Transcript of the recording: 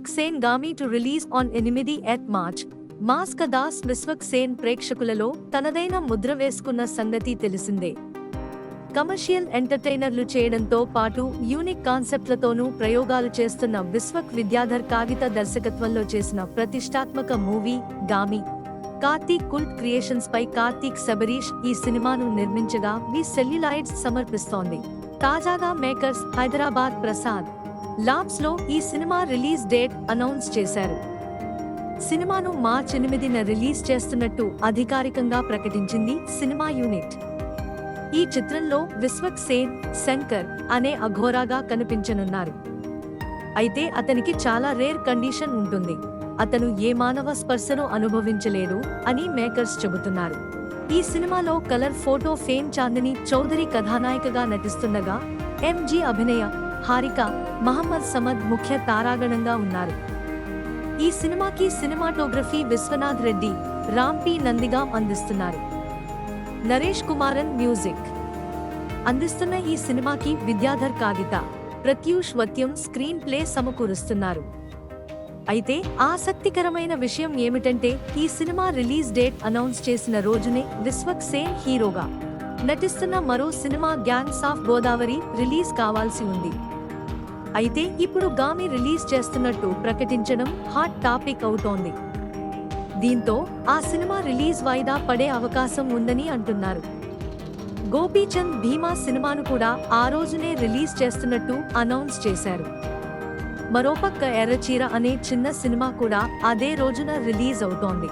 Vishwak Sen Gaami to release on 8 March. Mass కదాస్ విశ్వక్ సేన్ ప్రేక్షకులలో తనదైన ముద్ర వేసుకున్న సంగతి తెలిసిందే. కమర్షియల్ ఎంటర్టైనర్లు చేయడంతో పాటు యూనిక్ కాన్సెప్ట్లతోనూ ప్రయోగాలు చేస్తున్న విశ్వక్ విద్యాధర్ కాగిత దర్శకత్వంలో చేసిన ప్రతిష్టాత్మక మూవీ గామి. కార్తీక్ కుల్ట్ క్రియేషన్స్ పై కార్తీక్ శబరీష్ ఈ సినిమాను నిర్మించగా వి సెల్యులాయిడ్స్ సమర్పిస్తోంది. తాజాగా మేకర్స్ హైదరాబాద్ ప్రసాద్ లాబ్స్ లో ఈ సినిమా రిలీజ్ డేట్ అనౌన్స్ చేశారు. సినిమాను మార్చ్ 8న రిలీజ్ చేస్తున్నట్టు అధికారికంగా ప్రకటించింది సినిమా యూనిట్. ఈ చిత్రంలో విశ్వక్ సేన్ శంకర్ అనే అఘోరాగా కనిపించనున్నారు. అయితే అతనికి చాలా రేర్ కండిషన్ ఉంటుంది. అతను ఏ మానవ స్పర్శను అనుభవించలేడు అని మేకర్స్ చెబుతున్నారు. ఈ సినిమాలో colour photo fame Chandini Chowdary కథానాయికగా నటిస్తుండగా ఎంజీ అభినయ, హారిక, మహమ్మద్ సమద్ ముఖ్య తారాగణంగా ఉన్నారు. ఈ సినిమాకి సినిమాటోగ్రఫీ విశ్వనాథ్ రెడ్డి, రామ్ పి నందిగా అందిస్తున్నారు. నరేష్ కుమారన్ మ్యూజిక్ అందిస్తున్న ఈ సినిమాకి విద్యాధర్ కాగిత, ప్రత్యూష్ వత్యం స్క్రీన్ ప్లే సమకూరుస్తున్నారు. అయితే ఆసక్తికరమైన విషయం ఏమిటంటే ఈ సినిమా రిలీజ్ డేట్ అనౌన్స్ చేసిన రోజునే విశ్వక్ సేన్ హీరోగా నటిస్తున్న మరో cinema gangs of Godavari release కావాల్సి ఉంది. అయితే ఇప్పుడు గామి రిలీజ్ చేస్తున్నట్టు ప్రకటించడం హాట్ టాపిక్ అవుతోంది. దీంతో ఆ సినిమా రిలీజ్ వాయిదా పడే అవకాశం ఉందని అంటున్నారు. గోపీచంద్ భీమా సినిమాను కూడా ఆ రోజునే రిలీజ్ చేస్తున్నట్టు అనౌన్స్ చేశారు. మరోపక్క ఎర్రచీర అనే చిన్న సినిమా కూడా అదే రోజున రిలీజ్ అవుతోంది.